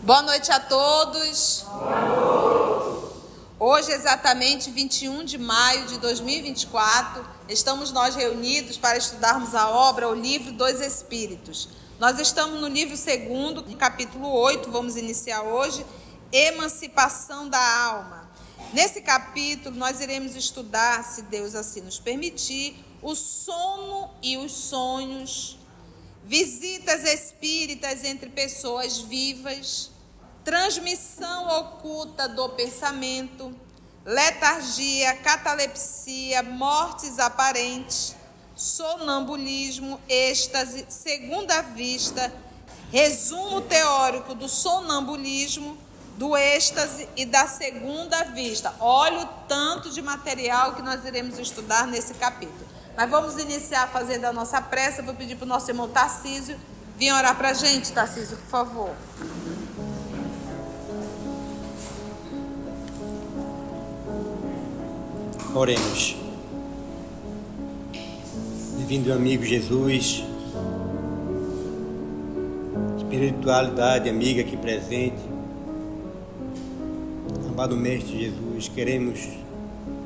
Boa noite a todos. Boa noite. Hoje, exatamente 21 de maio de 2024, estamos nós reunidos para estudarmos a obra, o livro dos Espíritos. Nós estamos no livro 2, capítulo 8, vamos iniciar hoje, Emancipação da Alma. Nesse capítulo, nós iremos estudar, se Deus assim nos permitir, o sono e os sonhos, visitas espíritas entre pessoas vivas, transmissão oculta do pensamento, letargia, catalepsia, mortes aparentes, sonambulismo, êxtase, segunda vista, resumo teórico do sonambulismo, do êxtase e da segunda vista. Olha o tanto de material que nós iremos estudar nesse capítulo. Mas vamos iniciar fazendo a nossa prece. Eu vou pedir para o nosso irmão Tarcísio vir orar para a gente. Tarcísio, por favor. Oremos. Divino amigo Jesus, espiritualidade amiga aqui presente, amado Mestre Jesus, queremos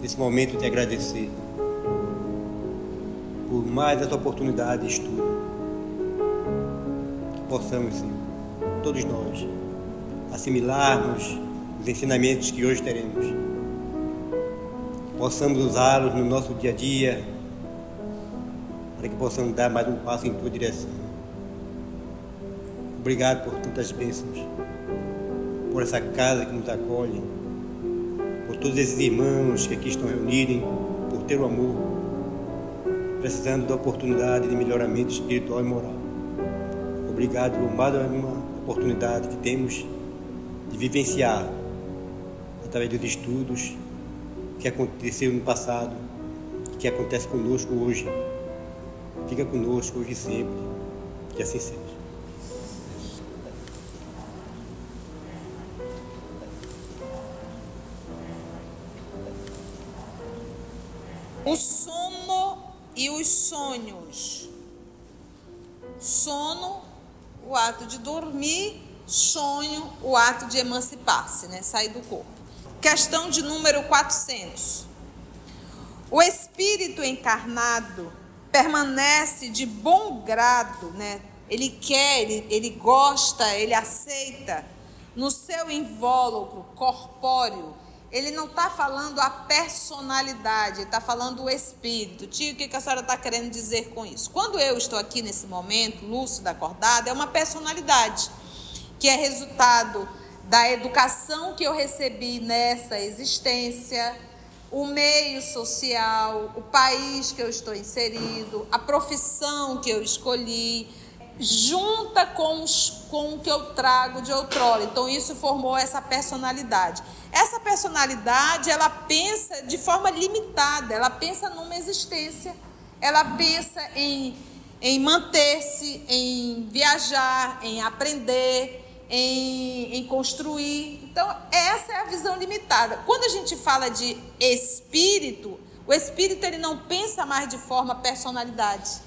nesse momento te agradecer por mais essa oportunidade de estudo, que possamos, Senhor, todos nós, assimilarmos os ensinamentos que hoje teremos, possamos usá-los no nosso dia a dia, para que possamos dar mais um passo em tua direção. Obrigado por tantas bênçãos, por essa casa que nos acolhe, por todos esses irmãos que aqui estão reunidos, por ter o amor, precisando da oportunidade de melhoramento espiritual e moral. Obrigado por mais uma oportunidade que temos de vivenciar, através dos estudos, que aconteceu no passado, que acontece conosco hoje. Fica conosco hoje e sempre, que assim seja. O sono e os sonhos. Sono, o ato de dormir; sonho, o ato de emancipar-se, sair do corpo. Questão de número 400. O espírito encarnado permanece de bom grado, Ele quer, ele gosta, ele aceita no seu invólucro corpóreo. Ele não está falando a personalidade, ele está falando o espírito. Tio, o que a senhora está querendo dizer com isso? Quando eu estou aqui nesse momento, lúcida, acordada, é uma personalidade que é resultado da educação que eu recebi nessa existência, o meio social, o país que eu estou inserido, a profissão que eu escolhi, junta com o que eu trago de outrora. Então isso formou essa personalidade. Essa personalidade, ela pensa de forma limitada, ela pensa numa existência, ela pensa em manter-se, em viajar, em aprender, em construir. Então essa é a visão limitada. Quando a gente fala de espírito, o espírito ele não pensa mais de forma personalidade.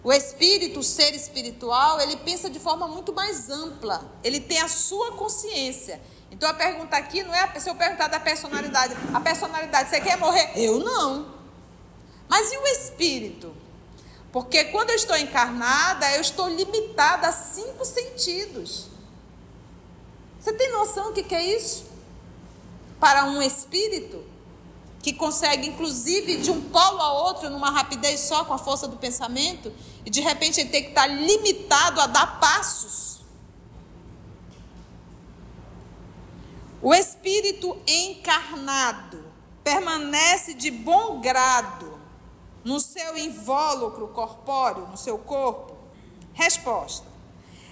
O espírito, o ser espiritual, ele pensa de forma muito mais ampla. Ele tem a sua consciência. Então a pergunta aqui não é se eu perguntar da personalidade. A personalidade, você quer morrer? Eu não. Mas e o espírito? Porque quando eu estou encarnada, eu estou limitada a 5 sentidos. Você tem noção do que é isso? Para um espírito que consegue, inclusive, de um polo a outro, numa rapidez só, com a força do pensamento, e de repente ele tem que estar limitado a dar passos. O espírito encarnado permanece de bom grado no seu invólucro corpóreo, no seu corpo? Resposta: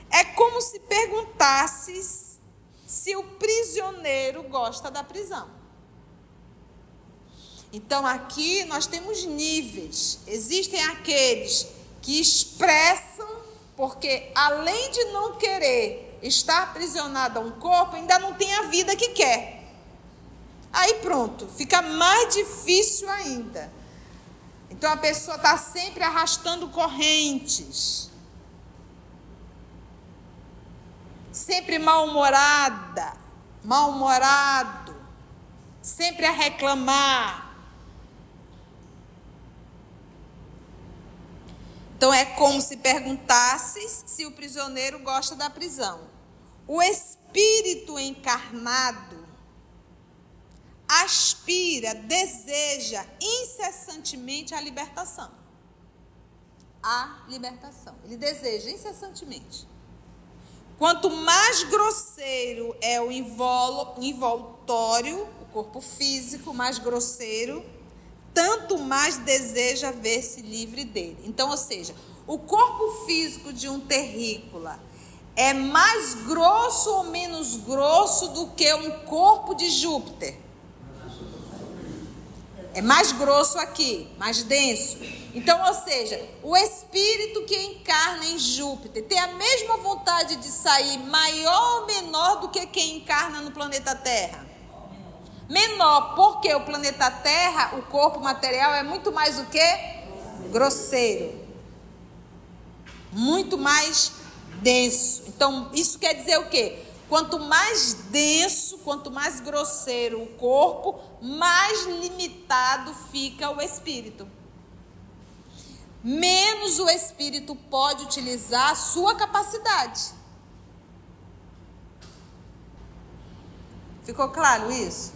é como se perguntasses se o prisioneiro gosta da prisão. Então aqui nós temos níveis. Existem aqueles que expressam, porque além de não querer estar aprisionado a um corpo, ainda não tem a vida que quer. Aí pronto, fica mais difícil ainda. Então a pessoa está sempre arrastando correntes. sempre mal-humorada, mal-humorado, sempre a reclamar. Então é como se perguntasses se o prisioneiro gosta da prisão. O espírito encarnado aspira, deseja incessantemente a libertação. A libertação. Ele deseja incessantemente. Quanto mais grosseiro é o envoltório, o corpo físico, mais grosseiro, tanto mais deseja ver-se livre dele. Então, ou seja, o corpo físico de um terrícola é mais grosso ou menos grosso do que um corpo de Júpiter? É mais grosso aqui, mais denso. Então, ou seja, o espírito que encarna em Júpiter tem a mesma vontade de sair maior ou menor do que quem encarna no planeta Terra? Menor, porque o planeta Terra, o corpo material é muito mais o quê? Grosseiro. Muito mais denso. Então, isso quer dizer o quê? Quanto mais denso, quanto mais grosseiro o corpo, mais limitado fica o espírito. Menos o espírito pode utilizar a sua capacidade. Ficou claro isso?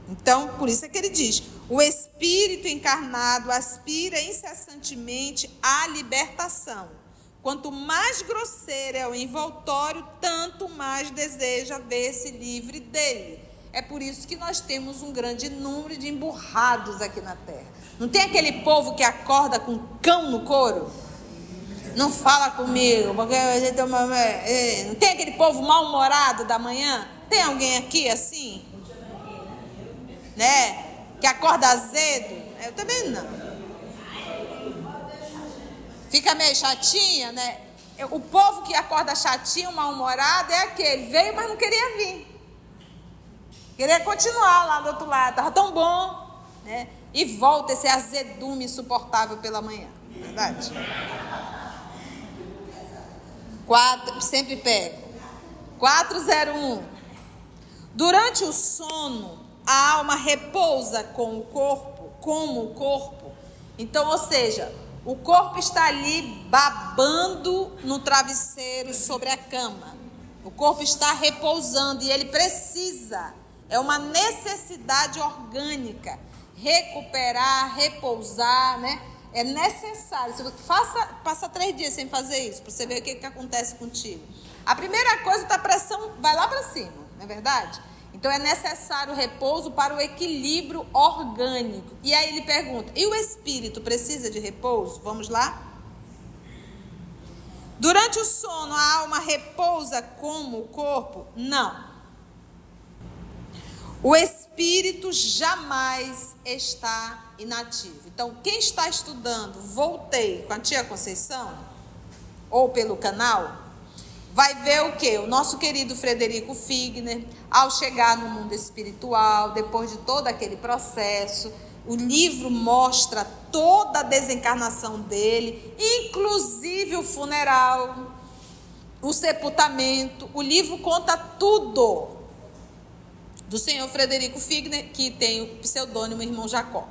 Então, por isso é que ele diz: o espírito encarnado aspira incessantemente à libertação. Quanto mais grosseiro é o envoltório, tanto mais deseja ver-se livre dele. É por isso que nós temos um grande número de emburrados aqui na Terra. Não tem aquele povo que acorda com cão no couro? Não fala comigo, porque não tem aquele povo mal-humorado da manhã? Tem alguém aqui assim? Né? Que acorda azedo? Eu também não. Fica meio chatinha, né? O povo que acorda chatinho, mal-humorado, é aquele. Veio, mas não queria vir. Queria continuar lá do outro lado. Estava tão bom, né? E volta esse azedume insuportável pela manhã. Verdade? 4, sempre pego. 401. Durante o sono, a alma repousa com o corpo, como o corpo. Então, ou seja, o corpo está ali babando no travesseiro sobre a cama. O corpo está repousando e ele precisa, é uma necessidade orgânica, recuperar, repousar, né? É necessário. Se você passa 3 dias sem fazer isso, para você ver o que acontece contigo. A primeira coisa, a pressão vai lá para cima, não é verdade? Então é necessário repouso para o equilíbrio orgânico. E aí ele pergunta: e o espírito precisa de repouso? Vamos lá? Durante o sono, a alma repousa como o corpo? Não. O espírito jamais está inativo. Então, quem está estudando Voltei com a tia Conceição, ou pelo canal, vai ver o quê? O nosso querido Frederico Figner, ao chegar no mundo espiritual, depois de todo aquele processo, o livro mostra toda a desencarnação dele, inclusive o funeral, o sepultamento. O livro conta tudo do senhor Frederico Figner, que tem o pseudônimo Irmão Jacó.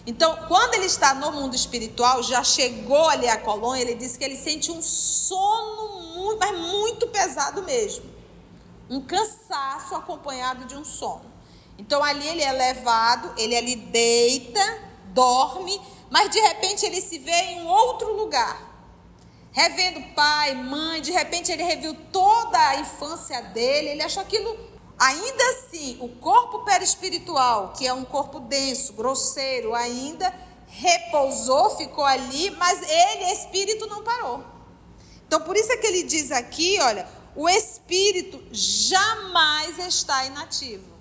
Então, quando ele está no mundo espiritual, já chegou ali à colônia, ele disse que ele sente um sono muito, mas muito pesado mesmo. Um cansaço acompanhado de um sono. Então, ali ele é levado, ele ali deita, dorme, mas de repente ele se vê em um outro lugar. Revendo pai, mãe, de repente ele reviu toda a infância dele, ele achou aquilo. Ainda assim, o corpo perispiritual, que é um corpo denso, grosseiro, ainda repousou, ficou ali, mas ele, espírito, não parou. Então, por isso é que ele diz aqui, olha, o espírito jamais está inativo.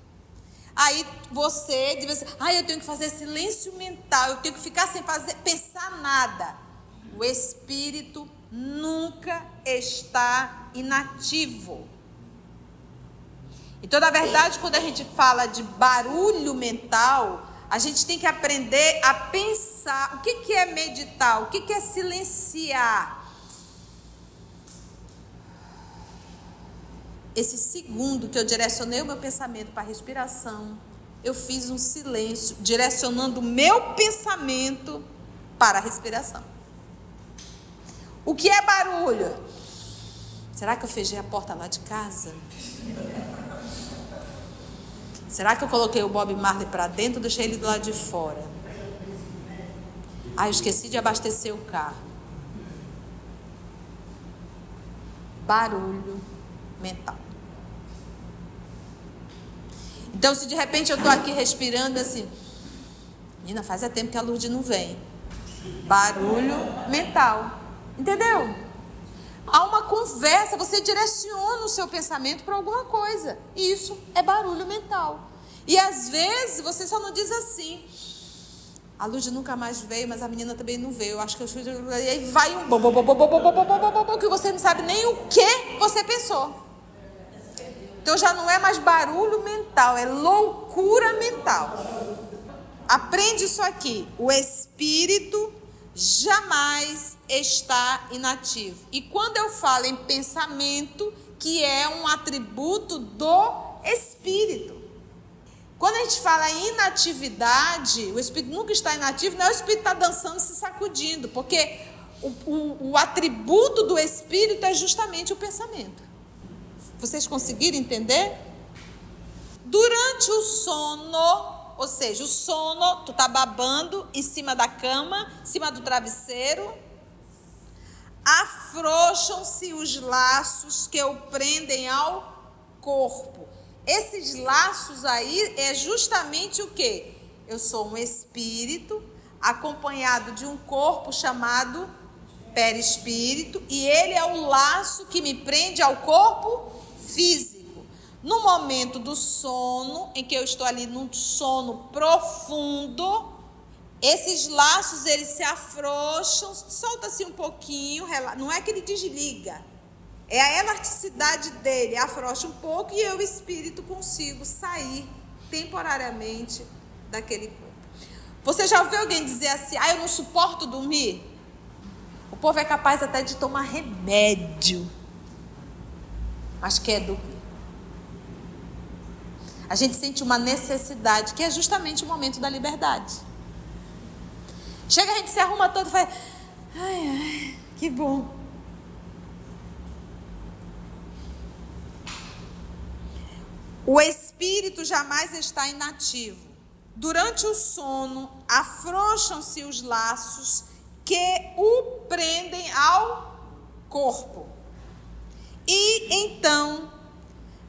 Aí você diz assim, eu tenho que fazer silêncio mental, eu tenho que ficar sem pensar nada. O espírito nunca está inativo. Então, na verdade, quando a gente fala de barulho mental, a gente tem que aprender a pensar. O que é meditar? O que é silenciar? esse segundo que eu direcionei o meu pensamento para a respiração, eu fiz um silêncio, direcionando o meu pensamento para a respiração. O que é barulho? Será que eu fechei a porta lá de casa? Será que eu coloquei o Bob Marley para dentro ou deixei ele do lado de fora? Eu esqueci de abastecer o carro. Barulho mental. Então, se de repente eu estou aqui respirando assim, menina, faz tempo que a Lourdes não vem. Barulho mental. Entendeu? Há uma conversa, você direciona o seu pensamento para alguma coisa. E isso é barulho mental. E às vezes você só não diz assim, a Lourdes nunca mais veio, mas a menina também não veio. Eu acho que eu... E aí vai um que você não sabe nem o que você pensou. Então já não é mais barulho mental, é loucura mental. Aprende isso aqui. O espírito jamais está inativo. E quando eu falo em pensamento, que é um atributo do espírito. Quando a gente fala em inatividade, o espírito nunca está inativo, não é o espírito que está dançando, se sacudindo, porque o atributo do espírito é justamente o pensamento. Vocês conseguiram entender? Durante o sono, ou seja, o sono, tu tá babando em cima da cama, em cima do travesseiro, afrouxam-se os laços que o prendem ao corpo. Esses laços aí é justamente o quê? Eu sou um espírito acompanhado de um corpo chamado perispírito, e ele é o laço que me prende ao corpo físico. No momento do sono, em que eu estou ali num sono profundo, esses laços eles se afrouxam, solta-se um pouquinho, não é que ele desliga, é a elasticidade dele, afrouxa um pouco e eu, espírito, consigo sair temporariamente daquele corpo. Você já ouviu alguém dizer assim, eu não suporto dormir? O povo é capaz até de tomar remédio, mas quer dormir. A gente sente uma necessidade, que é justamente o momento da liberdade. Chega, a gente se arruma todo e faz, ai, que bom. O espírito jamais está inativo. Durante o sono, afrouxam-se os laços que o prendem ao corpo. E então,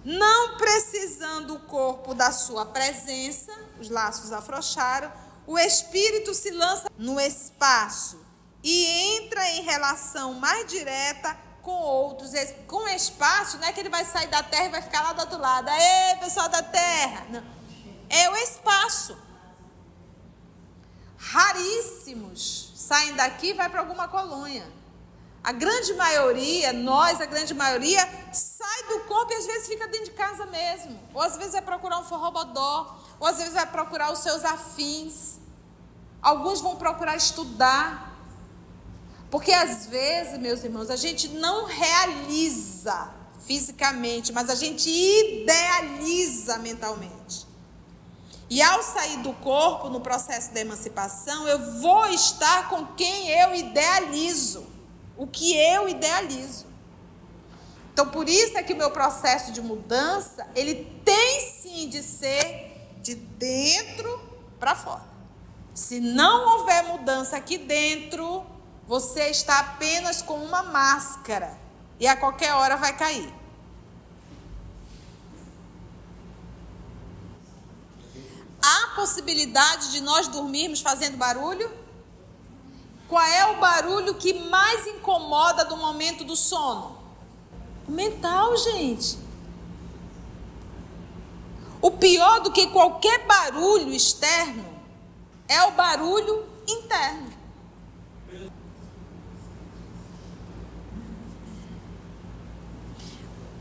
não precisando o corpo da sua presença, os laços afrouxaram, o espírito se lança no espaço e entra em relação mais direta com outros. Com o espaço, não é que ele vai sair da terra e vai ficar lá do outro lado. Aê, pessoal da terra! Não. É o espaço. Raríssimos saem daqui e vai para alguma colônia. A grande maioria, a grande maioria, sai do corpo e às vezes fica dentro de casa mesmo. Ou às vezes vai procurar um forrobodó, ou às vezes vai procurar os seus afins. Alguns vão procurar estudar. Porque às vezes, meus irmãos, a gente não realiza fisicamente, mas a gente idealiza mentalmente. E ao sair do corpo, no processo da emancipação, eu vou estar com quem eu idealizo. O que eu idealizo. Então, por isso é que o meu processo de mudança, ele tem sim de ser de dentro para fora. Se não houver mudança aqui dentro, você está apenas com uma máscara e a qualquer hora vai cair. Há possibilidade de nós dormirmos fazendo barulho? Qual é o barulho que mais incomoda do momento do sono? O mental, gente. O pior do que qualquer barulho externo é o barulho interno.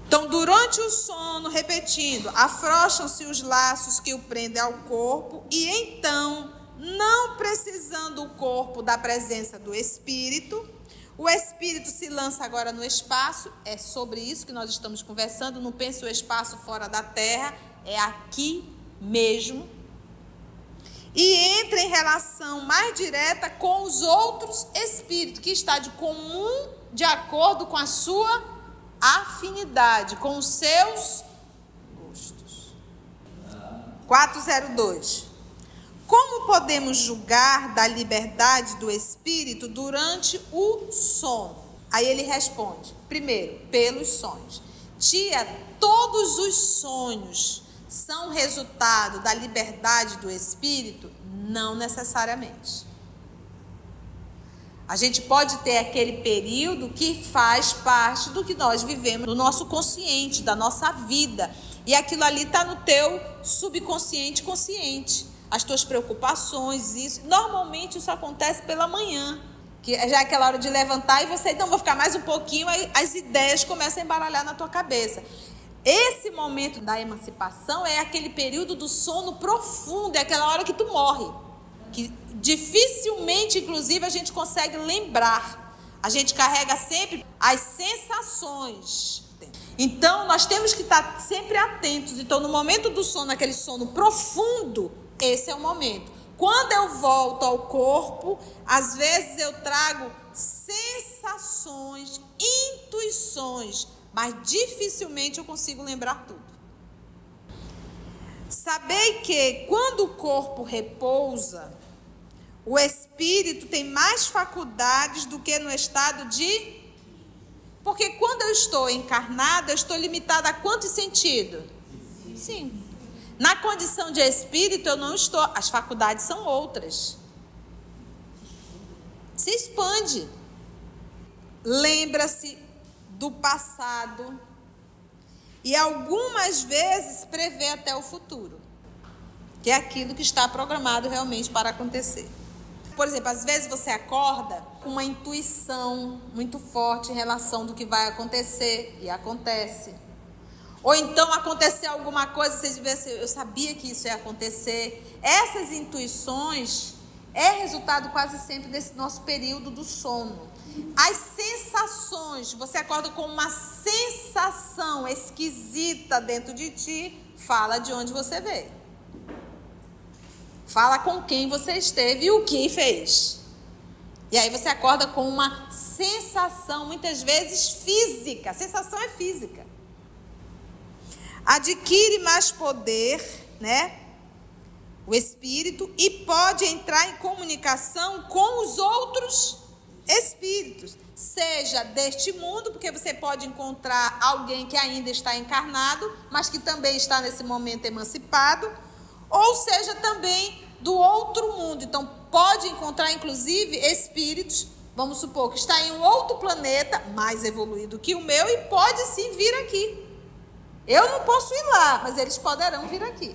Então, durante o sono, repetindo, afrouxam-se os laços que o prendem ao corpo e então, não precisando o corpo da presença do espírito. O espírito se lança agora no espaço, é sobre isso que nós estamos conversando, não pense o espaço fora da Terra, é aqui mesmo. E entra em relação mais direta com os outros espíritos, que está de acordo com a sua afinidade, com os seus gostos. 402. Como podemos julgar da liberdade do espírito durante o sono? Aí ele responde, primeiro, pelos sonhos. Tia, todos os sonhos são resultado da liberdade do espírito? Não necessariamente. A gente pode ter aquele período que faz parte do que nós vivemos, do nosso consciente, da nossa vida. E aquilo ali está no teu subconsciente consciente. As tuas preocupações, isso. Normalmente isso acontece pela manhã, que já é aquela hora de levantar e você, então, vou ficar mais um pouquinho, aí as ideias começam a embaralhar na tua cabeça. Esse momento da emancipação é aquele período do sono profundo, é aquela hora que tu morre, que dificilmente, inclusive, a gente consegue lembrar. A gente carrega sempre as sensações. Então, nós temos que estar sempre atentos. Então, no momento do sono, aquele sono profundo, esse é o momento. Quando eu volto ao corpo, às vezes eu trago sensações, intuições, mas dificilmente eu consigo lembrar tudo. Sabei que quando o corpo repousa, o espírito tem mais faculdades do que no estado de... Porque quando eu estou encarnada, eu estou limitada a quantos sentidos? Sim. Na condição de espírito, eu não estou. As faculdades são outras. Se expande. Lembra-se do passado. E algumas vezes prevê até o futuro. Que é aquilo que está programado realmente para acontecer. Por exemplo, às vezes você acorda com uma intuição muito forte em relação do que vai acontecer. E acontece. Ou então aconteceu alguma coisa, você diz assim, eu sabia que isso ia acontecer. Essas intuições é resultado quase sempre desse nosso período do sono. As sensações, você acorda com uma sensação esquisita dentro de ti, fala de onde você veio. Fala com quem você esteve e o que fez. E aí você acorda com uma sensação, muitas vezes física. A sensação é física. Adquire mais poder, né? O espírito, e pode entrar em comunicação com os outros espíritos, seja deste mundo, porque você pode encontrar alguém que ainda está encarnado, mas que também está nesse momento emancipado, ou seja também do outro mundo. Então pode encontrar inclusive espíritos, vamos supor que está em um outro planeta mais evoluído que o meu e pode sim vir aqui. Eu não posso ir lá, mas eles poderão vir aqui.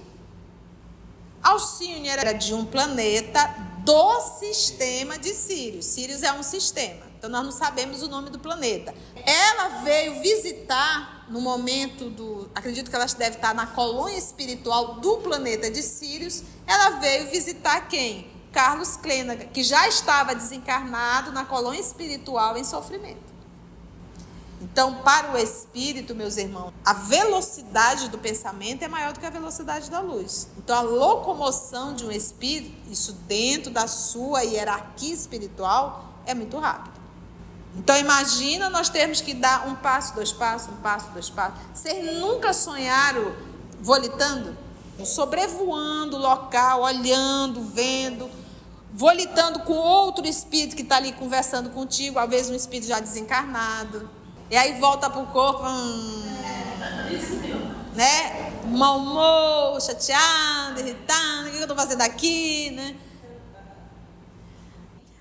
Alcione era de um planeta do sistema de Sírius. Sírius é um sistema, então nós não sabemos o nome do planeta. Ela veio visitar no momento acredito que ela deve estar na colônia espiritual do planeta de Sírius. Ela veio visitar quem? Carlos Clênaga, que já estava desencarnado na colônia espiritual em sofrimento. Então, para o espírito, meus irmãos, a velocidade do pensamento é maior do que a velocidade da luz. Então, a locomoção de um espírito, isso dentro da sua hierarquia espiritual, é muito rápido. Então, imagina nós termos que dar um passo, dois passos, um passo, dois passos. Vocês nunca sonharam volitando? Sobrevoando o local, olhando, vendo, volitando com outro espírito que está ali conversando contigo, às vezes um espírito já desencarnado. E aí volta para o corpo, né? Mau humor, chateado, irritado, o que eu estou fazendo aqui, né?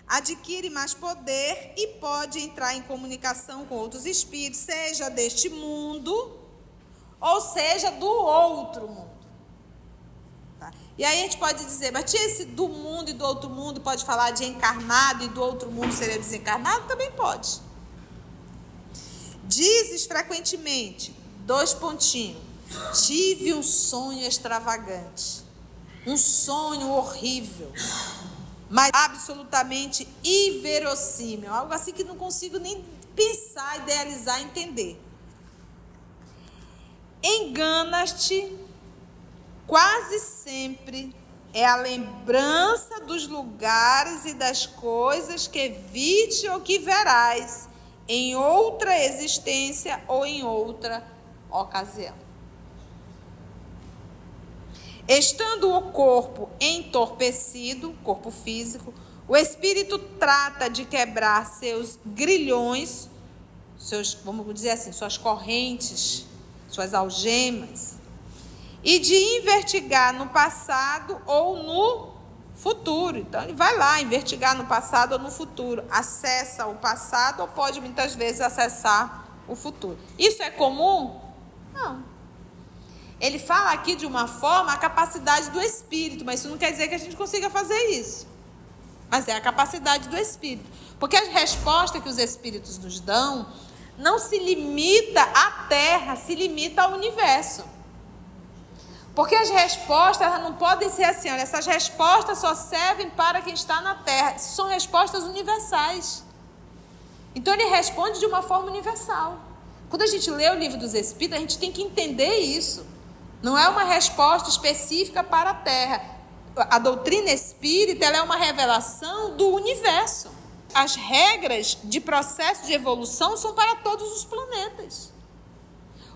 Adquire mais poder e pode entrar em comunicação com outros espíritos, seja deste mundo, ou seja do outro mundo. Tá? E aí a gente pode dizer, mas tinha esse do mundo e do outro mundo, pode falar de encarnado e do outro mundo seria desencarnado? Também pode. Dizes frequentemente, 2 pontinhos, tive um sonho extravagante. um sonho horrível, mas absolutamente inverossímil, algo assim que não consigo nem pensar, idealizar, entender. Enganas-te, quase sempre é a lembrança dos lugares e das coisas que viste ou que verás em outra existência ou em outra ocasião. Estando o corpo entorpecido, corpo físico, o espírito trata de quebrar seus grilhões, vamos dizer assim, suas correntes, suas algemas, e de investigar no passado ou no futuro. Então, ele vai lá investigar no passado ou no futuro, acessa o passado ou pode muitas vezes acessar o futuro. Isso é comum? Não. Ele fala aqui de uma forma a capacidade do espírito, mas isso não quer dizer que a gente consiga fazer isso. Mas é a capacidade do espírito. Porque a resposta que os espíritos nos dão não se limita à Terra, se limita ao universo. Porque as respostas elas não podem ser assim, olha, essas respostas só servem para quem está na Terra. São respostas universais. Então ele responde de uma forma universal. Quando a gente lê o livro dos Espíritos, a gente tem que entender isso. Não é uma resposta específica para a Terra. A doutrina espírita ela é uma revelação do universo. As regras de processo de evolução são para todos os planetas.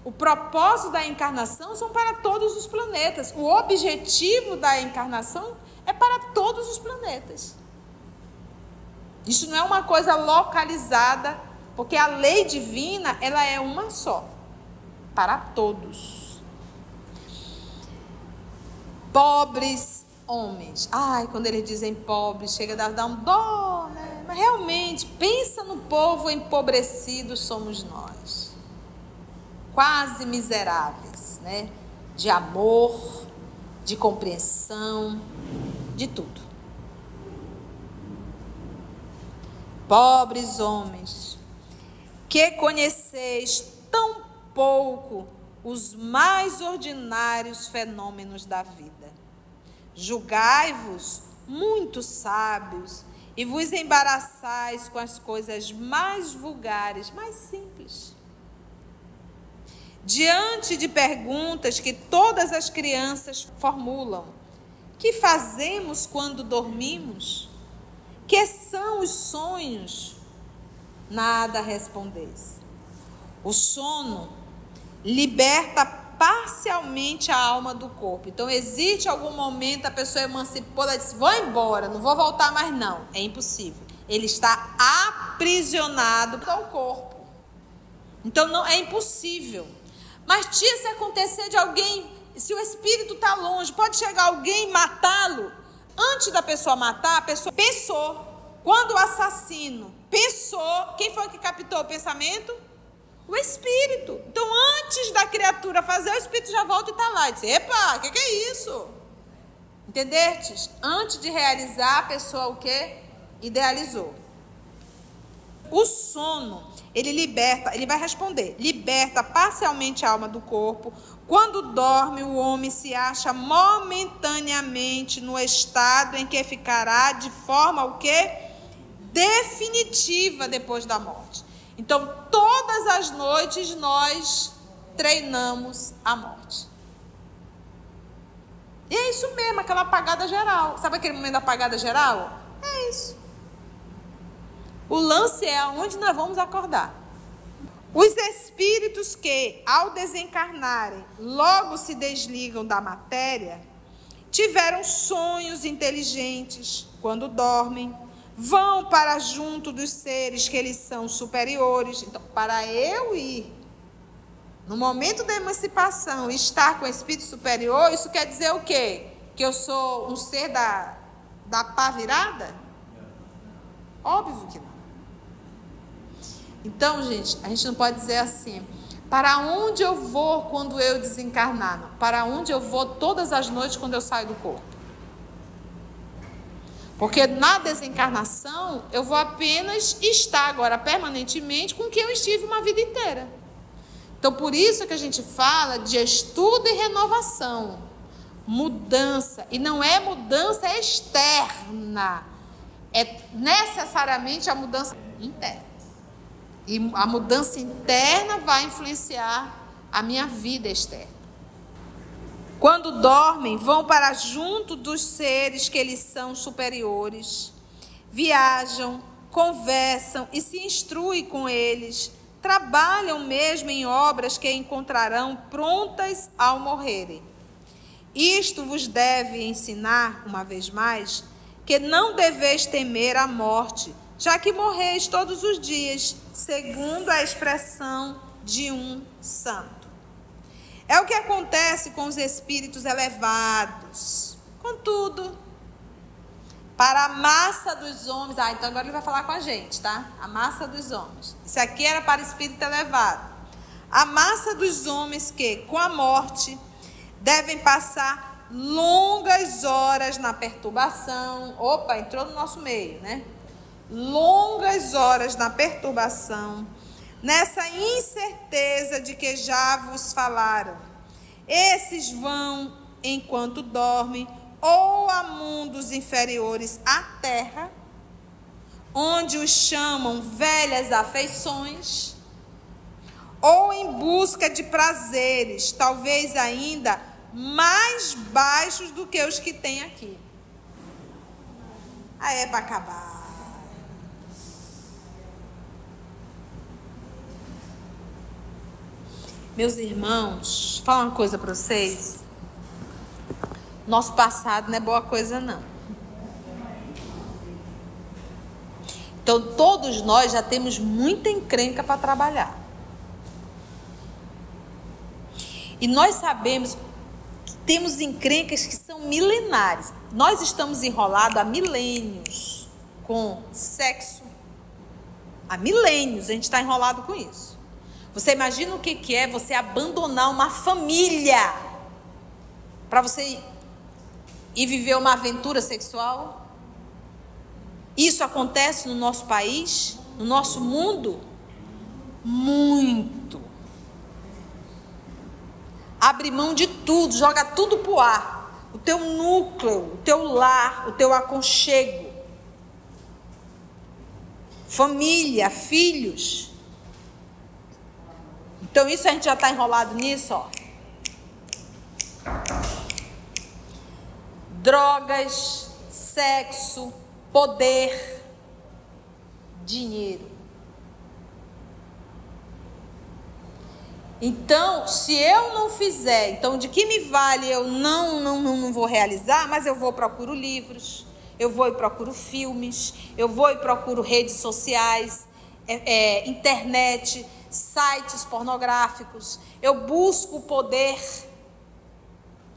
O propósito da encarnação são para todos os planetas. O objetivo da encarnação é para todos os planetas. Isso não é uma coisa localizada, porque a lei divina ela é uma só, para todos. Pobres homens. Ai, quando eles dizem pobres, chega a dar um dó, né? Mas realmente, pensa no povo empobrecido, somos nós. Quase miseráveis, né? De amor, de compreensão, de tudo. Pobres homens, que conheceis tão pouco os mais ordinários fenômenos da vida. Julgai-vos muito sábios e vos embaraçais com as coisas mais vulgares, mais simples. Diante de perguntas que todas as crianças formulam, que fazemos quando dormimos? Que são os sonhos? Nada respondeis. O sono liberta parcialmente a alma do corpo. Então, existe algum momento a pessoa emancipou, ela disse, vou embora, não vou voltar mais não. É impossível. Ele está aprisionado ao corpo. Então, não é impossível. Mas, tia, se acontecer de alguém, se o espírito está longe, pode chegar alguém e matá-lo. Antes da pessoa matar, a pessoa pensou. Quando o assassino pensou, quem foi que captou o pensamento? O espírito. Então, antes da criatura fazer, o espírito já volta e está lá. E diz, epa, o que é isso? Entendestes? Antes de realizar, a pessoa o quê? Idealizou. O sono, ele liberta, ele vai responder, liberta parcialmente a alma do corpo. Quando dorme, o homem se acha momentaneamente no estado em que ficará de forma o quê? Definitiva depois da morte. Então, todas as noites nós treinamos a morte. E é isso mesmo, aquela apagada geral. Sabe aquele momento da apagada geral? É isso. O lance é aonde nós vamos acordar. Os espíritos que, ao desencarnarem, logo se desligam da matéria, tiveram sonhos inteligentes quando dormem, vão para junto dos seres que eles são superiores. Então, para eu ir no momento da emancipação e estar com o espírito superior, isso quer dizer o quê? Que eu sou um ser da pá virada? Óbvio que não. Então, gente, a gente não pode dizer assim, para onde eu vou quando eu desencarnar? Não. Para onde eu vou todas as noites quando eu saio do corpo? Porque na desencarnação, eu vou apenas estar agora permanentemente com quem eu estive uma vida inteira. Então, por isso que a gente fala de estudo e renovação. mudança. E não é mudança externa. É necessariamente a mudança interna. E a mudança interna vai influenciar a minha vida externa. Quando dormem, vão para junto dos seres que lhes são superiores. Viajam, conversam e se instruem com eles. Trabalham mesmo em obras que encontrarão prontas ao morrerem. Isto vos deve ensinar, uma vez mais, que não deveis temer a morte, já que morreis todos os dias, segundo a expressão de um santo. É o que acontece com os espíritos elevados. Contudo, para a massa dos homens... então agora ele vai falar com a gente, tá? A massa dos homens. Isso aqui era para espírito elevado. A massa dos homens que, com a morte, devem passar longas horas na perturbação. Opa, entrou no nosso meio, né? Longas horas na perturbação, nessa incerteza de que já vos falaram. Esses vão, enquanto dormem, ou a mundos inferiores à terra, onde os chamam velhas afeições, ou em busca de prazeres, talvez ainda mais baixos do que os que tem aqui. Aí é para acabar. Meus irmãos, vou falar uma coisa para vocês. Nosso passado não é boa coisa, não. Então, todos nós já temos muita encrenca para trabalhar. E nós sabemos que temos encrencas que são milenares. Nós estamos enrolados há milênios com sexo. Há milênios a gente está enrolado com isso. Você imagina o que é você abandonar uma família para você ir viver uma aventura sexual? Isso acontece no nosso país, no nosso mundo? Muito. Abre mão de tudo, joga tudo pro ar. O teu núcleo, o teu lar, o teu aconchego. Família, filhos. Então isso a gente já está enrolado nisso, ó. Drogas, sexo, poder, dinheiro. Então, se eu não fizer, então de que me vale eu não vou realizar, mas eu vou procuro livros, eu vou e procuro filmes, eu vou e procuro redes sociais, internet, sites pornográficos, eu busco o poder,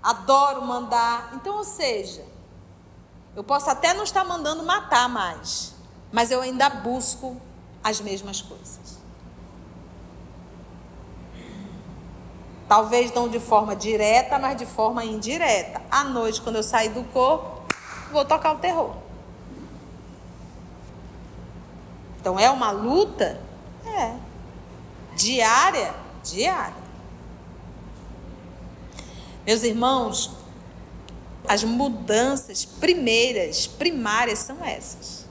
adoro mandar. Então, ou seja, eu posso até não estar mandando matar mais, mas eu ainda busco as mesmas coisas. Talvez não de forma direta, mas de forma indireta. À noite, quando eu sair do corpo, vou tocar o terror. Então, é uma luta? É. Diária? Diária. Meus irmãos, as mudanças primárias são essas.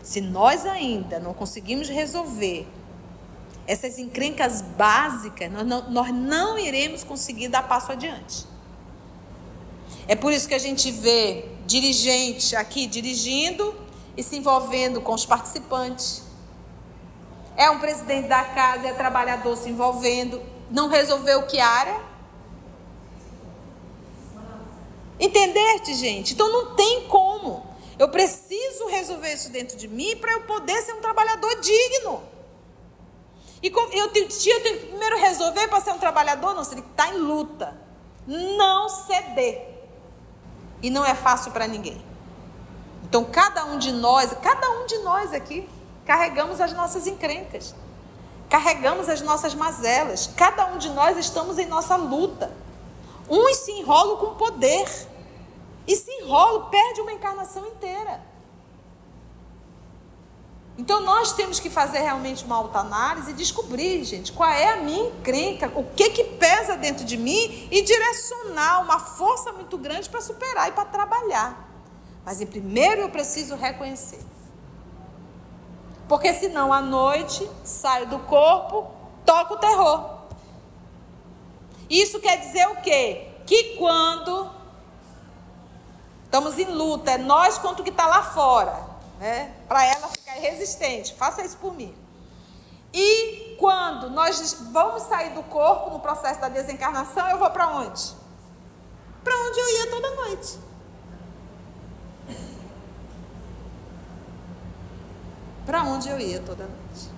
Se nós ainda não conseguimos resolver essas encrencas básicas, nós não iremos conseguir dar passo adiante. É por isso que a gente vê dirigente aqui dirigindo e se envolvendo com os participantes. É um presidente da casa, é trabalhador se envolvendo, não resolveu que área? Entendeste, gente? Então não tem como. Eu preciso resolver isso dentro de mim para eu poder ser um trabalhador digno. E eu tenho que primeiro resolver para ser um trabalhador, não, você tem que estar em luta. Não ceder. E não é fácil para ninguém. Então cada um de nós aqui, carregamos as nossas encrencas. Carregamos as nossas mazelas. Cada um de nós estamos em nossa luta. Uns se enrolam com poder. E se enrolam, perde uma encarnação inteira. Então nós temos que fazer realmente uma autoanálise e descobrir, gente, qual é a minha encrenca, o que pesa dentro de mim e direcionar uma força muito grande para superar e para trabalhar. Mas primeiro eu preciso reconhecer. Porque senão à noite saio do corpo, toco o terror. Isso quer dizer o quê? Que quando estamos em luta, é nós contra o que está lá fora, né? Para ela ficar resistente, faça isso por mim. E quando nós vamos sair do corpo no processo da desencarnação, eu vou para onde? Para onde eu ia toda noite. Para onde eu ia toda noite.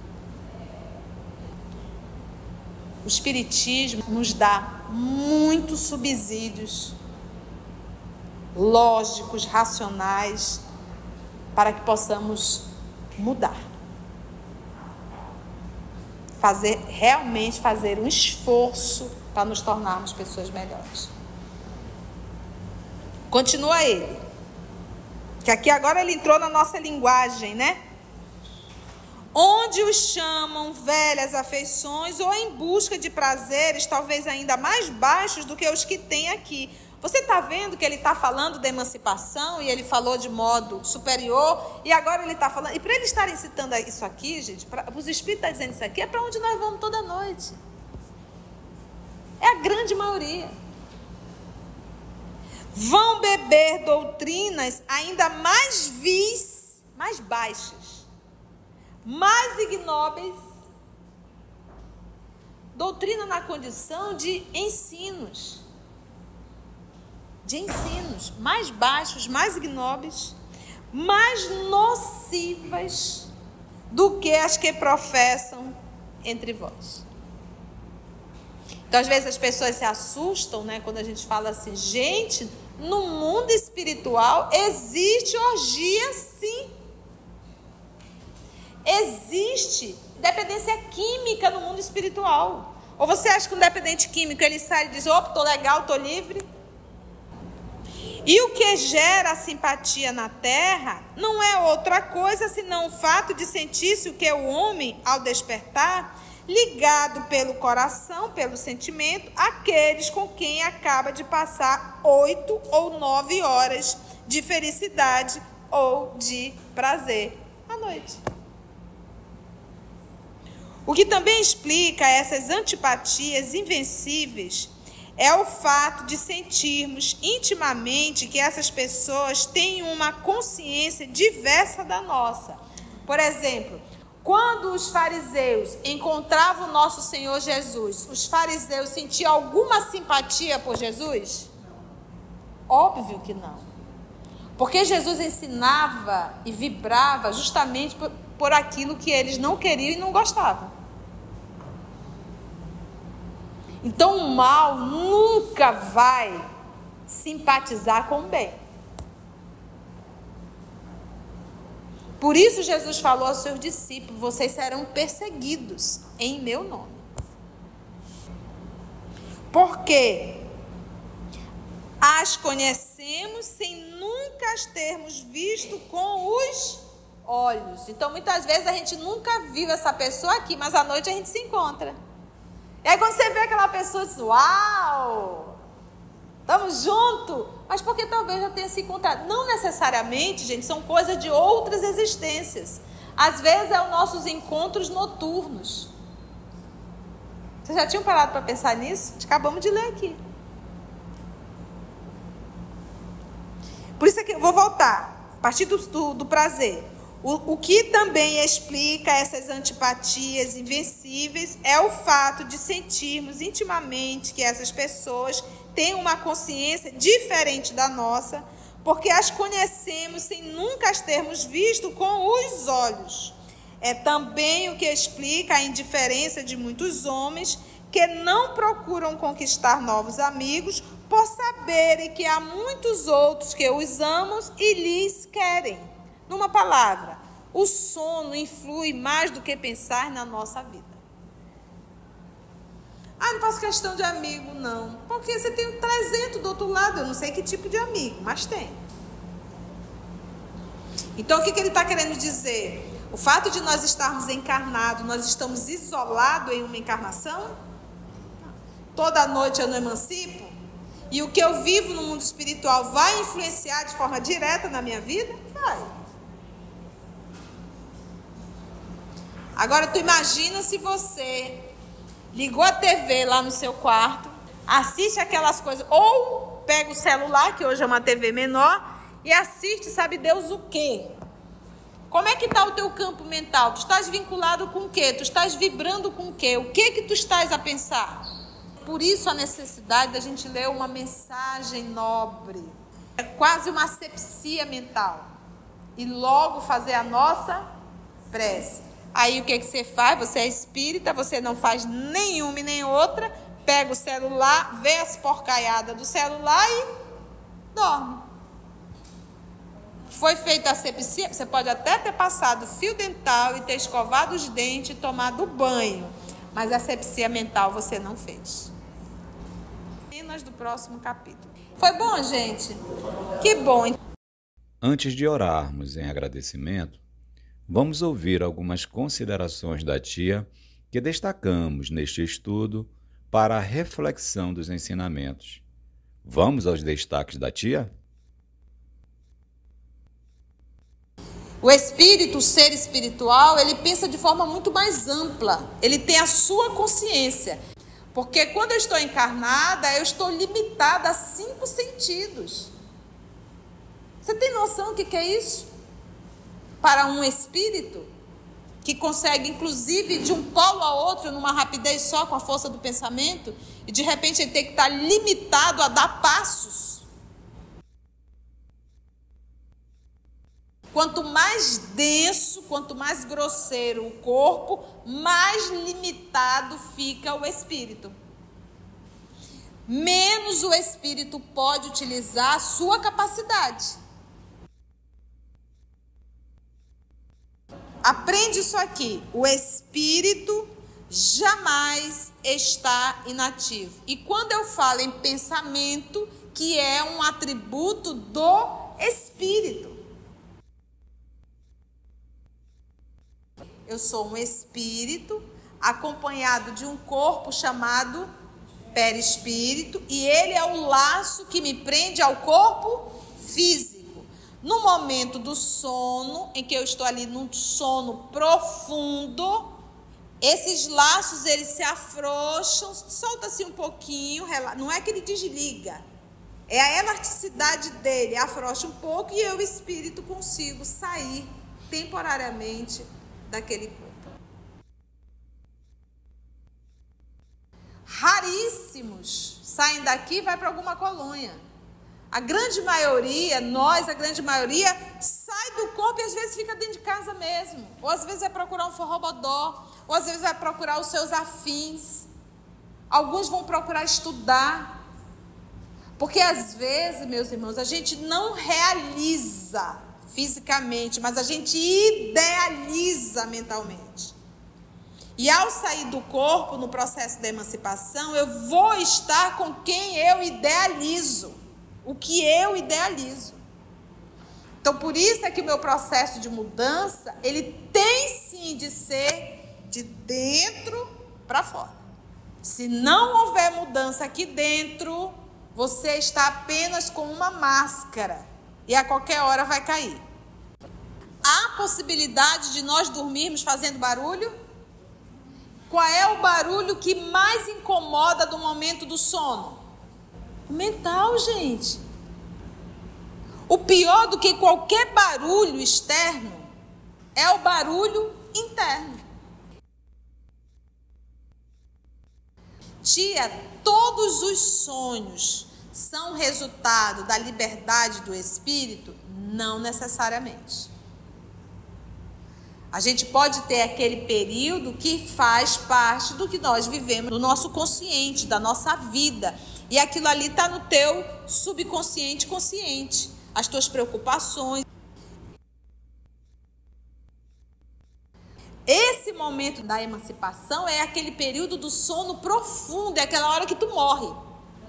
O Espiritismo nos dá muitos subsídios lógicos, racionais, para que possamos mudar. Realmente fazer um esforço para nos tornarmos pessoas melhores. Continua ele. Que aqui agora ele entrou na nossa linguagem, né? Onde os chamam velhas afeições ou em busca de prazeres talvez ainda mais baixos do que os que tem aqui. Você está vendo que ele está falando da emancipação e ele falou de modo superior e agora ele está falando... E para eles estarem citando isso aqui, gente, os espíritos estão dizendo isso aqui, é para onde nós vamos toda noite. É a grande maioria. Vão beber doutrinas ainda mais vis, mais baixas, mais ignóbeis, doutrina na condição de ensinos mais baixos, mais ignóbeis, mais nocivas do que as que professam entre vós. Então, às vezes as pessoas se assustam, né, quando a gente fala assim, gente, no mundo espiritual existe orgia, sim. Existe dependência química no mundo espiritual. Ou você acha que um dependente químico, ele sai e diz, opa, tô legal, tô livre? E o que gera a simpatia na terra não é outra coisa senão o fato de sentir-se o que o homem, ao despertar, ligado pelo coração, pelo sentimento, aqueles com quem acaba de passar 8 ou 9 horas de felicidade ou de prazer à noite. O que também explica essas antipatias invencíveis é o fato de sentirmos intimamente que essas pessoas têm uma consciência diversa da nossa. Por exemplo, quando os fariseus encontravam o nosso Senhor Jesus, os fariseus sentiam alguma simpatia por Jesus? Óbvio que não. Porque Jesus ensinava e vibrava justamente por aquilo que eles não queriam e não gostavam. Então o mal nunca vai simpatizar com o bem. Por isso Jesus falou aos seus discípulos, vocês serão perseguidos em meu nome. Porque as conhecemos sem nunca as termos visto com os olhos. Então muitas vezes a gente nunca viu essa pessoa aqui, mas à noite a gente se encontra. E aí quando você vê aquela pessoa, diz, uau, estamos juntos. Mas porque talvez já tenha se encontrado. Não necessariamente, gente, são coisas de outras existências. Às vezes é os nossos encontros noturnos. Vocês já tinham parado para pensar nisso? Acabamos de ler aqui. Por isso aqui, eu vou voltar. A partir do prazer. O que também explica essas antipatias invencíveis é o fato de sentirmos intimamente que essas pessoas têm uma consciência diferente da nossa, porque as conhecemos sem nunca as termos visto com os olhos. É também o que explica a indiferença de muitos homens que não procuram conquistar novos amigos por saberem que há muitos outros que os amam e lhes querem. Numa palavra, o sono influi mais do que pensar na nossa vida. Ah, não faço questão de amigo, não. Porque você tem 300 do outro lado, eu não sei que tipo de amigo, mas tem. Então, o que ele está querendo dizer? O fato de nós estarmos encarnados, nós estamos isolados em uma encarnação? Toda noite eu não emancipo? E o que eu vivo no mundo espiritual vai influenciar de forma direta na minha vida? Vai. Agora, tu imagina se você ligou a TV lá no seu quarto, assiste aquelas coisas, ou pega o celular, que hoje é uma TV menor, e assiste, sabe Deus o quê? Como é que está o teu campo mental? Tu estás vinculado com o quê? Tu estás vibrando com o quê? O que tu estás a pensar? Por isso a necessidade da gente ler uma mensagem nobre. É quase uma asepsia mental. E logo fazer a nossa prece. Aí o que você faz? Você é espírita, você não faz nenhuma e nem outra, pega o celular, vê as porcaiadas do celular e dorme. Foi feita a asepsia, você pode até ter passado fio dental e ter escovado os dentes e tomado banho, mas a asepsia mental você não fez. Cenas do próximo capítulo. Foi bom, gente? Que bom. Antes de orarmos em agradecimento, vamos ouvir algumas considerações da tia que destacamos neste estudo para a reflexão dos ensinamentos. Vamos aos destaques da tia? O espírito, o ser espiritual, ele pensa de forma muito mais ampla. Ele tem a sua consciência. Porque quando eu estou encarnada, eu estou limitada a 5 sentidos. Você tem noção do que é isso? Para um espírito que consegue, inclusive, de um polo a outro, numa rapidez só, com a força do pensamento, e de repente ele tem que estar limitado a dar passos. Quanto mais denso, quanto mais grosseiro o corpo, mais limitado fica o espírito. Menos o espírito pode utilizar a sua capacidade. Aprende isso aqui. O espírito jamais está inativo. E quando eu falo em pensamento, que é um atributo do espírito. Eu sou um espírito acompanhado de um corpo chamado perispírito e ele é o laço que me prende ao corpo físico. No momento do sono, em que eu estou ali num sono profundo, esses laços eles se afrouxam, solta-se um pouquinho, não é que ele desliga, é a elasticidade dele, afrouxa um pouco e eu, o espírito, consigo sair temporariamente daquele corpo. Raríssimos saem daqui e vai para alguma colônia. A grande maioria, a grande maioria, sai do corpo e às vezes fica dentro de casa mesmo. Ou às vezes vai procurar um forrobodó, ou às vezes vai procurar os seus afins. Alguns vão procurar estudar. Porque às vezes, meus irmãos, a gente não realiza fisicamente, mas a gente idealiza mentalmente. E ao sair do corpo, no processo da emancipação, eu vou estar com quem eu idealizo, o que eu idealizo. Então, por isso é que o meu processo de mudança, ele tem sim de ser de dentro para fora. Se não houver mudança aqui dentro, você está apenas com uma máscara. E a qualquer hora vai cair. Há possibilidade de nós dormirmos fazendo barulho? Qual é o barulho que mais incomoda do momento do sono? O mental, gente. O pior do que qualquer barulho externo é o barulho interno. Tia, todos os sonhos são resultado da liberdade do espírito? Não necessariamente. A gente pode ter aquele período que faz parte do que nós vivemos, do nosso consciente, da nossa vida. E aquilo ali está no teu subconsciente consciente. As tuas preocupações. Esse momento da emancipação é aquele período do sono profundo, é aquela hora que tu morre.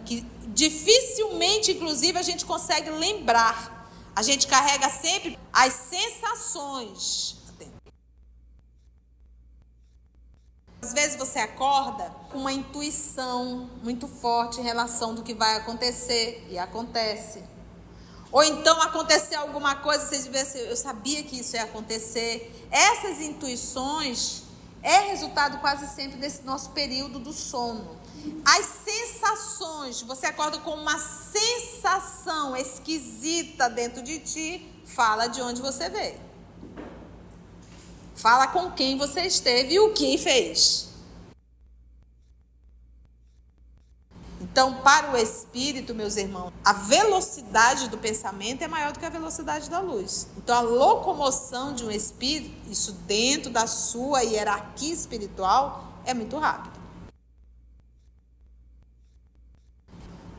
Que dificilmente, inclusive, a gente consegue lembrar. A gente carrega sempre as sensações. Às vezes você acorda com uma intuição muito forte em relação do que vai acontecer e acontece. Ou então aconteceu alguma coisa, você diz assim, eu sabia que isso ia acontecer. Essas intuições é resultado quase sempre desse nosso período do sono. As sensações, você acorda com uma sensação esquisita dentro de ti, fala de onde você veio. Fala com quem você esteve e o que fez. Então, para o espírito, meus irmãos, a velocidade do pensamento é maior do que a velocidade da luz. Então, a locomoção de um espírito, isso dentro da sua hierarquia espiritual, é muito rápido.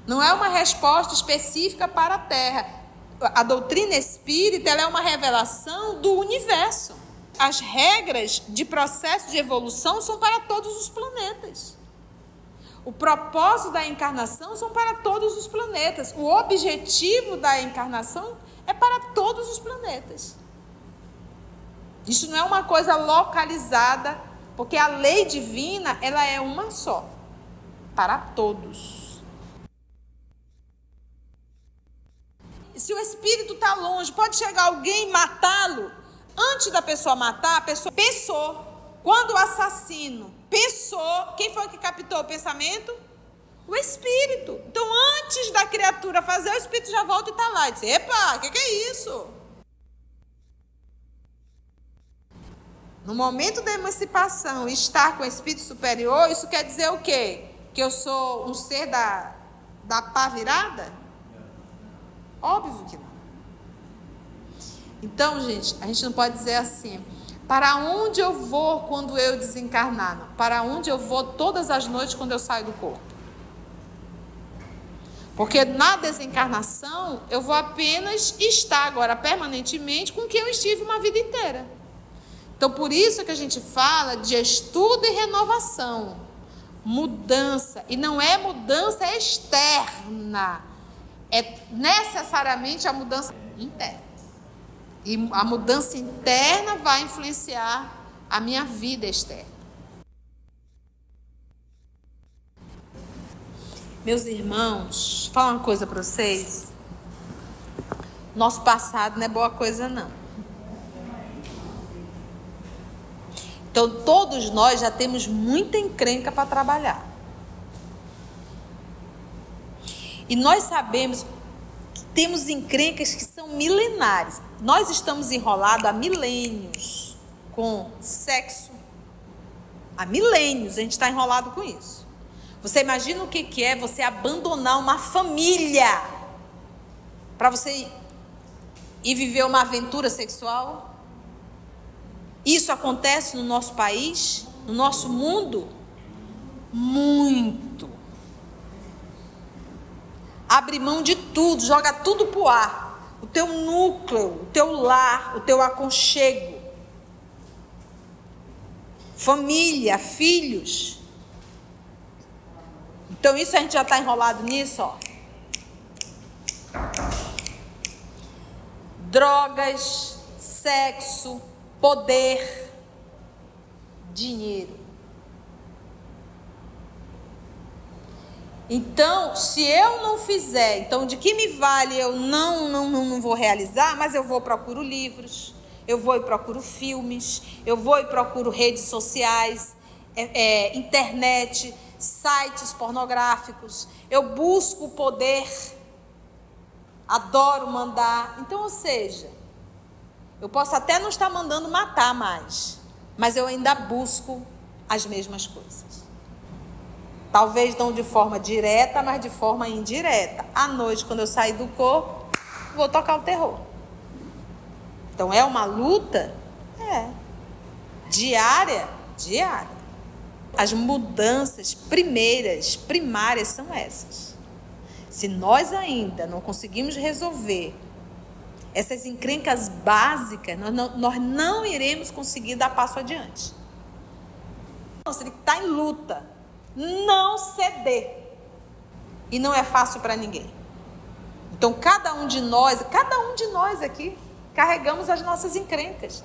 Não é uma resposta específica para a Terra. A doutrina espírita, ela é uma revelação do universo. As regras de processo de evolução são para todos os planetas. O propósito da encarnação são para todos os planetas. O objetivo da encarnação é para todos os planetas. Isso não é uma coisa localizada, porque a lei divina, ela é uma só, para todos. Se o espírito está longe, pode chegar alguém e matá-lo. Antes da pessoa matar, a pessoa pensou. Quando o assassino pensou, quem foi que captou o pensamento? O espírito. Então, antes da criatura fazer, o espírito já volta e está lá. E diz, epa, o que é isso? No momento da emancipação, estar com o espírito superior, isso quer dizer o quê? Que eu sou um ser da pá virada? Óbvio que não. Então, gente, a gente não pode dizer assim, para onde eu vou quando eu desencarnar? Não. Para onde eu vou todas as noites quando eu saio do corpo? Porque na desencarnação, eu vou apenas estar agora permanentemente com quem eu estive uma vida inteira. Então, por isso que a gente fala de estudo e renovação, mudança, e não é mudança externa, é necessariamente a mudança interna. E a mudança interna vai influenciar a minha vida externa. Meus irmãos, vou falar uma coisa para vocês. Nosso passado não é boa coisa, não. Então, todos nós já temos muita encrenca para trabalhar. E nós sabemos que temos encrencas que são milenares. Nós estamos enrolados há milênios com sexo. Há milênios a gente está enrolado com isso. Você imagina o que é você abandonar uma família para você ir viver uma aventura sexual? Isso acontece no nosso país, no nosso mundo? Muito. Abre mão de tudo, joga tudo pro ar. O teu núcleo, o teu lar, o teu aconchego. Família, filhos. Então isso a gente já está enrolado nisso, ó. Drogas, sexo, poder, dinheiro. Então, se eu não fizer, então de que me vale eu não vou realizar, mas eu vou procuro livros, eu vou e procuro filmes, eu vou e procuro redes sociais, internet, sites pornográficos, eu busco o poder, adoro mandar. Então, ou seja, eu posso até não estar mandando matar mais, mas eu ainda busco as mesmas coisas. Talvez não de forma direta, mas de forma indireta. À noite, quando eu sair do corpo, vou tocar o terror. Então, é uma luta? É. Diária? Diária. As mudanças primárias são essas. Se nós ainda não conseguimos resolver essas encrencas básicas, nós não iremos conseguir dar passo adiante. Você tem que estar em luta. Não ceder. E não é fácil para ninguém. Então, cada um de nós aqui, carregamos as nossas encrencas.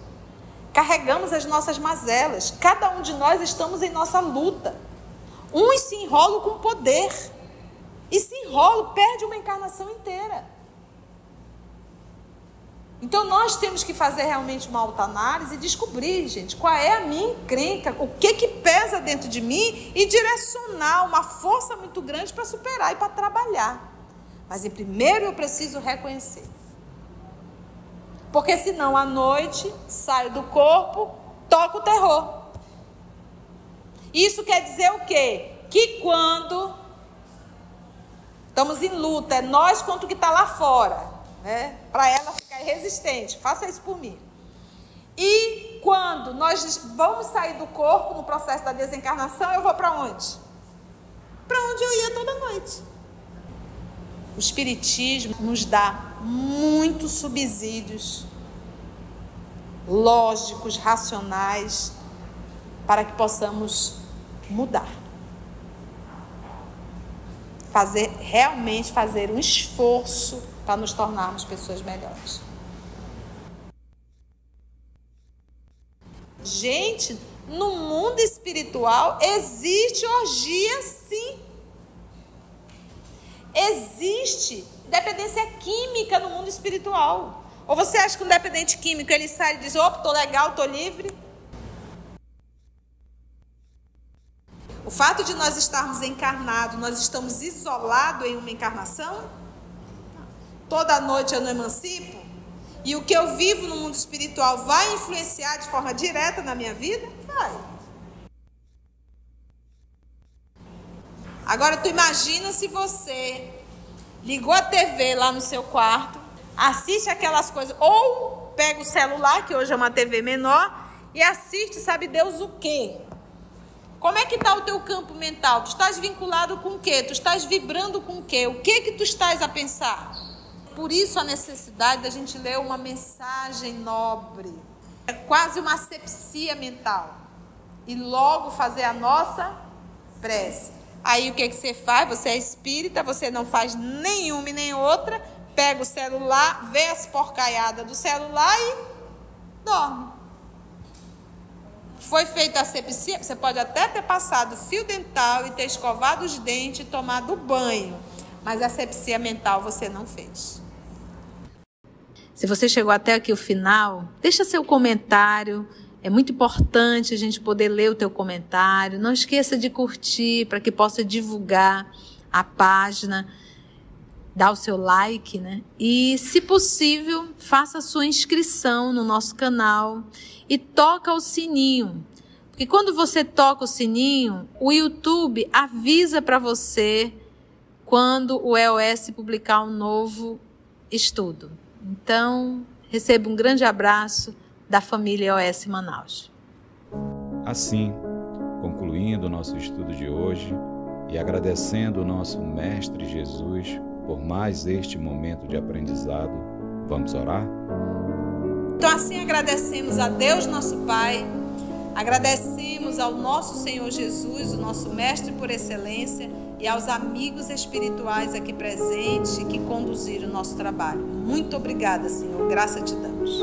carregamos as nossas mazelas. Cada um de nós estamos em nossa luta. Uns se enrolam com poder. E se enrolam, perde uma encarnação inteira. Então nós temos que fazer realmente uma autoanálise e descobrir, gente, qual é a minha encrenca, o que pesa dentro de mim e direcionar uma força muito grande para superar e para trabalhar. Mas primeiro eu preciso reconhecer. Porque senão à noite saio do corpo, toco o terror. Isso quer dizer o quê? Que quando estamos em luta, é nós contra o que está lá fora, né? Para ela ficar resistente. Faça isso por mim. E quando nós vamos sair do corpo no processo da desencarnação, eu vou para onde? Para onde eu ia toda noite. O Espiritismo nos dá muitos subsídios lógicos, racionais, para que possamos mudar. Realmente fazer um esforço para nos tornarmos pessoas melhores. Gente, no mundo espiritual existe orgia, sim. Existe dependência química no mundo espiritual. Ou você acha que um dependente químico ele sai e diz: opa, tô legal, tô livre? O fato de nós estarmos encarnados, nós estamos isolados em uma encarnação? Toda noite eu não emancipo? E o que eu vivo no mundo espiritual vai influenciar de forma direta na minha vida? Vai. Agora, tu imagina se você ligou a TV lá no seu quarto, assiste aquelas coisas, ou pega o celular, que hoje é uma TV menor, e assiste, sabe Deus o quê? Como é que está o teu campo mental? Tu estás vinculado com o quê? Tu estás vibrando com o quê? O que tu estás a pensar? Por isso a necessidade da gente ler uma mensagem nobre. É quase uma asepsia mental. E logo fazer a nossa prece. Aí o que você faz? Você é espírita, você não faz nenhuma e nem outra, pega o celular, vê as porcaiadas do celular e dorme. Foi feita a asepsia, você pode até ter passado fio dental e ter escovado os dentes e tomado banho, mas a asepsia mental você não fez. Se você chegou até aqui o final, deixa seu comentário. É muito importante a gente poder ler o teu comentário. Não esqueça de curtir para que possa divulgar a página, dar o seu like, né? E, se possível, faça a sua inscrição no nosso canal e toca o sininho. Porque quando você toca o sininho, o YouTube avisa para você quando o EOS publicar um novo estudo. Então, receba um grande abraço da família EOS Manaus. Assim, concluindo o nosso estudo de hoje e agradecendo o nosso Mestre Jesus por mais este momento de aprendizado, vamos orar? Então assim agradecemos a Deus nosso Pai, agradecemos ao nosso Senhor Jesus, o nosso Mestre por excelência, e aos amigos espirituais aqui presentes que conduziram o nosso trabalho. Muito obrigada, Senhor, graça te damos.